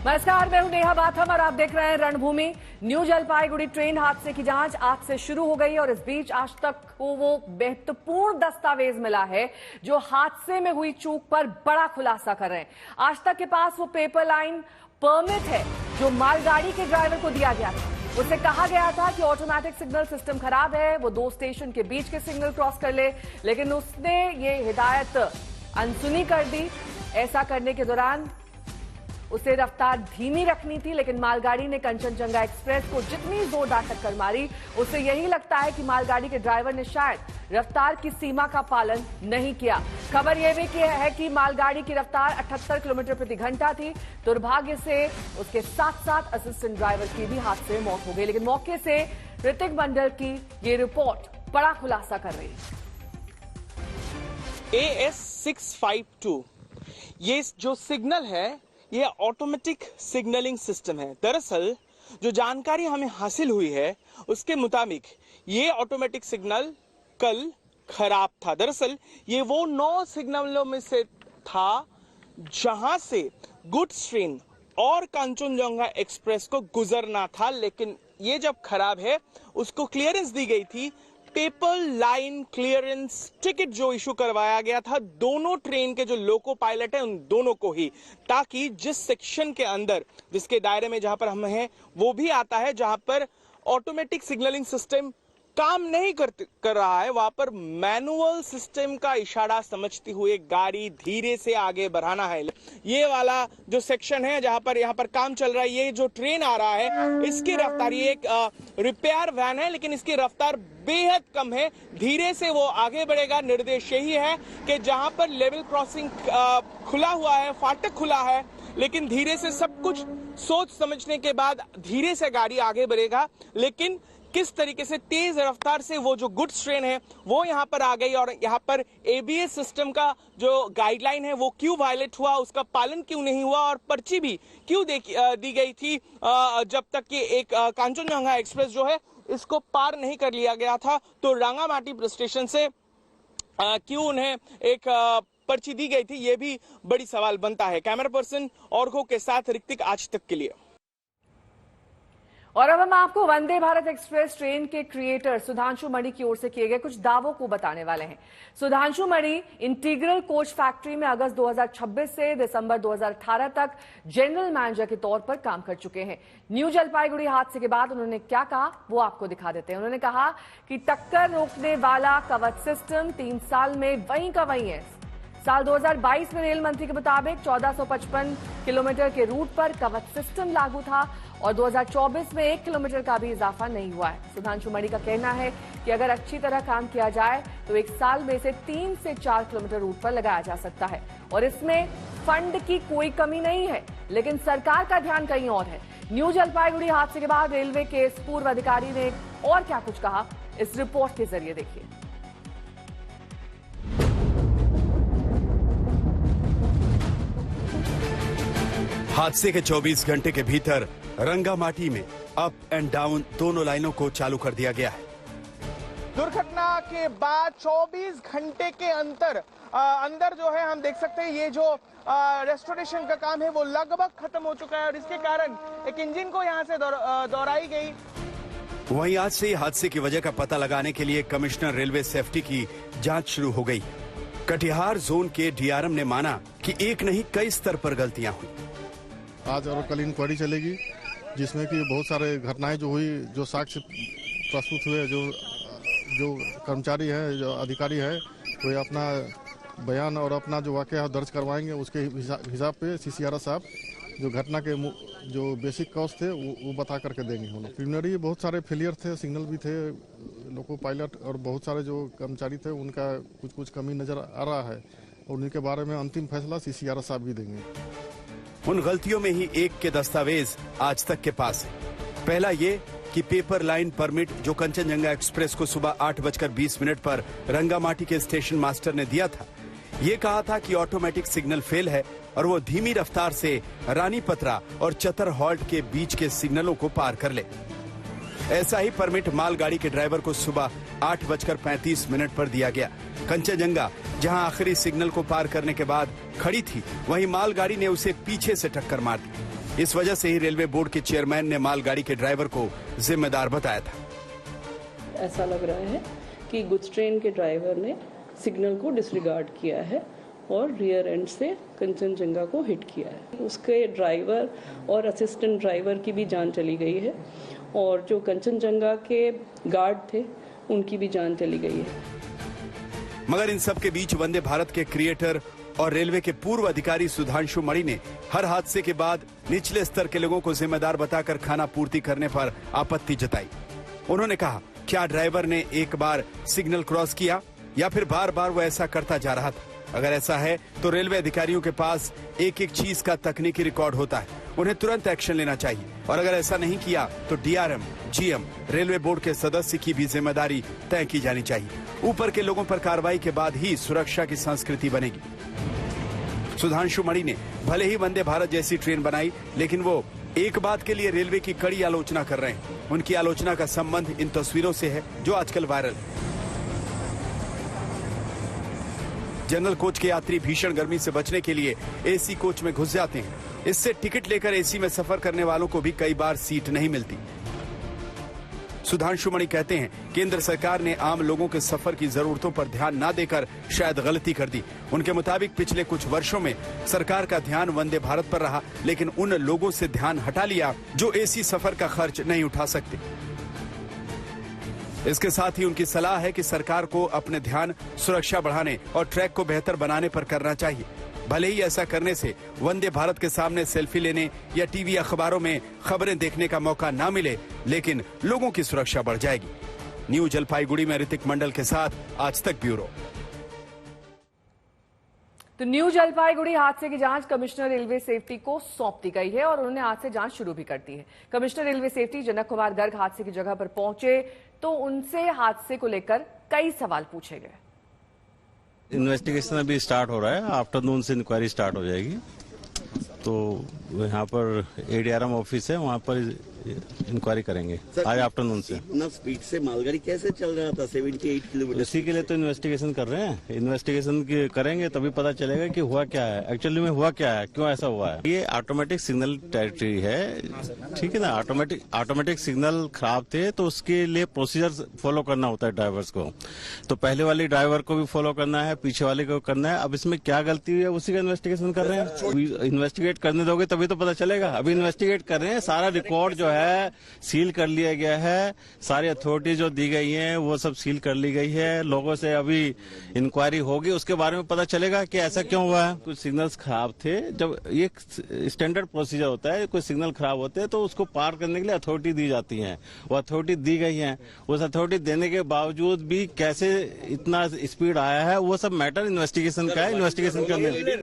नमस्कार, मैं हूं नेहा बाथम और आप देख रहे हैं रणभूमि। न्यू जलपाईगुड़ी ट्रेन हादसे की जांच आज से शुरू हो गई और इस बीच आज तक को वो महत्वपूर्ण दस्तावेज मिला है जो हादसे में हुई चूक पर बड़ा खुलासा कर रहे हैं। आज तक के पास वो पेपर लाइन परमिट है जो मालगाड़ी के ड्राइवर को दिया गया था। उसे कहा गया था कि ऑटोमेटिक सिग्नल सिस्टम खराब है, वो 2 स्टेशन के बीच के सिग्नल क्रॉस कर ले, लेकिन उसने ये हिदायत अनसुनी कर दी। ऐसा करने के दौरान उसे रफ्तार धीमी रखनी थी, लेकिन मालगाड़ी ने कंचनजंगा एक्सप्रेस को जितनी जोरदार टक्कर मारी, उसे यही लगता है कि मालगाड़ी के ड्राइवर ने शायद रफ्तार की सीमा का पालन नहीं किया। खबर यह भी है कि मालगाड़ी की रफ्तार 78 किलोमीटर प्रति घंटा थी। दुर्भाग्य से उसके साथ साथ असिस्टेंट ड्राइवर की भी हादसे में मौत हो गई। लेकिन मौके से ऋतिक मंडल की ये रिपोर्ट बड़ा खुलासा कर रही है। AS652 ये जो सिग्नल है ये ऑटोमेटिक सिग्नलिंग सिस्टम है। दरअसल जो जानकारी हमें हासिल हुई है उसके मुताबिक ये ऑटोमेटिक सिग्नल कल खराब था। दरअसल ये वो 9 सिग्नलों में से था जहां से गुड्स ट्रेन और कंचनजंगा एक्सप्रेस को गुजरना था, लेकिन ये जब खराब है उसको क्लियरेंस दी गई थी। पेपर लाइन क्लियरेंस टिकट जो इशू करवाया गया था दोनों ट्रेन के जो लोको पायलट है उन दोनों को ही, ताकि जिस सेक्शन के अंदर जिसके दायरे में जहां पर हम हैं वो भी आता है जहां पर ऑटोमेटिक सिग्नलिंग सिस्टम काम नहीं कर रहा है, वहां पर मैनुअल सिस्टम का इशारा समझती हुए गाड़ी धीरे से आगे बढ़ाना है। ये वाला जो सेक्शन है जहां पर यहाँ पर काम चल रहा है, ये जो ट्रेन आ रहा है इसकी रफ्तार, ये एक रिपेयर वैन है लेकिन इसकी रफ्तार बेहद कम है, धीरे से वो आगे बढ़ेगा। निर्देश यही है कि जहां पर लेवल क्रॉसिंग खुला हुआ है, फाटक खुला है, लेकिन धीरे से सब कुछ सोच समझने के बाद धीरे से गाड़ी आगे बढ़ेगा। लेकिन किस तरीके से तेज रफ्तार से वो जो गुड्स ट्रेन है वो यहाँ पर आ गई और यहाँ पर ABS सिस्टम का जो गाइडलाइन है वो क्यों वायलेट हुआ, उसका पालन क्यों नहीं हुआ और पर्ची भी क्यों दी गई थी जब तक कि एक कंचनजंगा एक्सप्रेस जो है इसको पार नहीं कर लिया गया था। तो रांगामाटी स्टेशन से क्यों उन्हें एक पर्ची दी गई थी, ये भी बड़ी सवाल बनता है। कैमरा पर्सन औरखों के साथ ऋतिक, आज तक के लिए। और अब हम आपको वंदे भारत एक्सप्रेस ट्रेन के क्रिएटर सुधांशु मणि की ओर से किए गए कुछ दावों को बताने वाले हैं। सुधांशु मणि इंटीग्रल कोच फैक्ट्री में अगस्त 2026 से दिसंबर 2018 तक जनरल मैनेजर के तौर पर काम कर चुके हैं। न्यू जलपाईगुड़ी हादसे के बाद उन्होंने क्या कहा वो आपको दिखा देते हैं। उन्होंने कहा कि टक्कर रोकने वाला कवच सिस्टम 3 साल में वहीं का वहीं है। साल 2022 में रेल मंत्री के मुताबिक 1455 किलोमीटर के रूट पर कवच सिस्टम लागू था और 2024 में 1 किलोमीटर का भी इजाफा नहीं हुआ है। सुधांशु मणि का कहना है कि अगर अच्छी तरह काम किया जाए तो 1 साल में से 3 से 4 किलोमीटर रूट पर लगाया जा सकता है और इसमें फंड की कोई कमी नहीं है, लेकिन सरकार का ध्यान कहीं और है। न्यू जलपाईगुड़ी हादसे के बाद रेलवे के इस पूर्व अधिकारी ने और क्या कुछ कहा, इस रिपोर्ट के जरिए देखिए। हादसे के 24 घंटे के भीतर रंगामाटी में अप एंड डाउन दोनों लाइनों को चालू कर दिया गया है। दुर्घटना के बाद 24 घंटे के अंदर जो है हम देख सकते हैं ये जो रेस्टोरेशन का काम है वो लगभग खत्म हो चुका है और इसके कारण एक इंजन को यहां से दोहराई गई। वहीं आज से हादसे की वजह का पता लगाने के लिए कमिश्नर रेलवे सेफ्टी की जांच शुरू हो गई। कटिहार जोन के DRM ने माना कि एक नहीं कई स्तर पर गलतियां हुई। आज और कल इंक्वायरी चलेगी जिसमें कि बहुत सारे घटनाएं जो हुई, जो साक्ष्य प्रस्तुत हुए, जो कर्मचारी है, जो अधिकारी है, वो अपना बयान और अपना जो वाकया दर्ज करवाएंगे। उसके हिसाब पे CCRO साहब जो घटना के जो बेसिक कॉज थे वो बता करके देंगे। प्रीलिमिनरी बहुत सारे फेलियर थे, सिग्नल भी थे, लोको पायलट और बहुत सारे जो कर्मचारी थे उनका कुछ कमी नजर आ रहा है और उनके बारे में अंतिम फैसला CCRO साहब भी देंगे। उन गलतियों में ही एक के दस्तावेज आज तक के पास है। पहला ये कि पेपर लाइन परमिट जो कंचनजंगा एक्सप्रेस को सुबह 8:20 पर रंगामाटी के स्टेशन मास्टर ने दिया था, ये कहा था कि ऑटोमेटिक सिग्नल फेल है और वो धीमी रफ्तार से रानी पत्रा और चतर हॉल्ट के बीच के सिग्नलों को पार कर ले। ऐसा ही परमिट मालगाड़ी के ड्राइवर को सुबह 8:35 पर दिया गया। कंचनजंगा जहां आखिरी सिग्नल को पार करने के बाद खड़ी थी, वहीं मालगाड़ी ने उसे पीछे से टक्कर मार दी। इस वजह से ही रेलवे बोर्ड के चेयरमैन ने मालगाड़ी के ड्राइवर को जिम्मेदार बताया था। ऐसा लग रहा है कि गुड्स ट्रेन के ड्राइवर ने सिग्नल को डिसरिगार्ड किया है और रियर एंड से कंचनजंगा को हिट किया है। उसके ड्राइवर और असिस्टेंट ड्राइवर की भी जान चली गई है और जो कंचनजंगा के गार्ड थे उनकी भी जान चली गई है। मगर इन सब के बीच वंदे भारत के क्रिएटर और रेलवे के पूर्व अधिकारी सुधांशु मणि ने हर हादसे के बाद निचले स्तर के लोगों को जिम्मेदार बताकर खाना पूर्ति करने पर आपत्ति जताई। उन्होंने कहा, क्या ड्राइवर ने एक बार सिग्नल क्रॉस किया या फिर बार बार वो ऐसा करता जा रहा था? अगर ऐसा है तो रेलवे अधिकारियों के पास एक एक चीज का तकनीकी रिकॉर्ड होता है, उन्हें तुरंत एक्शन लेना चाहिए। और अगर ऐसा नहीं किया तो डीआरएम, जीएम, रेलवे बोर्ड के सदस्य की भी जिम्मेदारी तय की जानी चाहिए। ऊपर के लोगों पर कार्रवाई के बाद ही सुरक्षा की संस्कृति बनेगी। सुधांशु मणि ने भले ही वंदे भारत जैसी ट्रेन बनाई, लेकिन वो एक बात के लिए रेलवे की कड़ी आलोचना कर रहे हैं। उनकी आलोचना का संबंध इन तस्वीरों से है जो आजकल वायरल है। जनरल कोच के यात्री भीषण गर्मी से बचने के लिए एसी कोच में घुस जाते हैं। इससे टिकट लेकर एसी में सफर करने वालों को भी कई बार सीट नहीं मिलती। सुधांशु मणि कहते हैं, केंद्र सरकार ने आम लोगों के सफर की जरूरतों पर ध्यान न देकर शायद गलती कर दी। उनके मुताबिक पिछले कुछ वर्षों में सरकार का ध्यान वंदे भारत पर रहा, लेकिन उन लोगों से ध्यान हटा लिया जो एसी सफर का खर्च नहीं उठा सकते। इसके साथ ही उनकी सलाह है कि सरकार को अपने ध्यान सुरक्षा बढ़ाने और ट्रैक को बेहतर बनाने पर करना चाहिए। भले ही ऐसा करने से वंदे भारत के सामने सेल्फी लेने या टीवी अखबारों में खबरें देखने का मौका ना मिले, लेकिन लोगों की सुरक्षा बढ़ जाएगी। न्यू जलपाईगुड़ी में ऋतिक मंडल के साथ आज तक ब्यूरो। तो न्यू जलपाईगुड़ी हादसे की जांच कमिश्नर रेलवे सेफ्टी को सौंप दी गई है और उन्होंने आज से जांच शुरू भी कर दी है। कमिश्नर रेलवे सेफ्टी जनक कुमार गर्ग हादसे की जगह पर पहुंचे तो उनसे हादसे को लेकर कई सवाल पूछे गए। इन्वेस्टिगेशन अभी स्टार्ट हो रहा है, आफ्टरनून से इंक्वायरी स्टार्ट हो जाएगी। तो यहाँ पर एडीआरएम ऑफिस है, वहाँ पर इंक्वायरी करेंगे आज आफ्टरनून से। इतना स्पीड से मालगाड़ी कैसे चल रहा था 78 किलोमीटर? इसी के लिए तो इन्वेस्टिगेशन कर रहे हैं। इन्वेस्टिगेशन करेंगे तभी पता चलेगा कि हुआ क्या है, एक्चुअली में हुआ क्या है, क्यों ऐसा हुआ है। ये ऑटोमेटिक सिग्नल टेरिटरी है, ठीक है ना। ऑटोमेटिक सिग्नल खराब थे तो उसके लिए प्रोसीजर फॉलो करना होता है ड्राइवर्स को। तो पहले वाले ड्राइवर को भी फॉलो करना है, पीछे वाले को करना है। अब इसमें क्या गलती हुई है उसी का इन्वेस्टिगेशन कर रहे हैं। इन्वेस्टिगेट करने दोगे तभी तो पता चलेगा। अभी इन्वेस्टिगेट कर रहे हैं, सारा रिकॉर्ड जो है सील कर लिया गया है। सारी अथॉरिटी जो दी गई हैं वो सब सील कर ली गई है। लोगों से अभी इंक्वायरी होगी, उसके बारे में पता चलेगा कि ऐसा क्यों हुआ है। कुछ सिग्नल्स खराब थे। जब ये स्टैंडर्ड प्रोसीजर होता है, कोई सिग्नल खराब होते हैं तो उसको पार करने के लिए अथॉरिटी दी जाती है। वो अथॉरिटी दी गई है। उस अथॉरिटी देने के बावजूद भी कैसे इतना स्पीड आया है वो सब मैटर इन्वेस्टिगेशन का है। इन्वेस्टिगेशन करने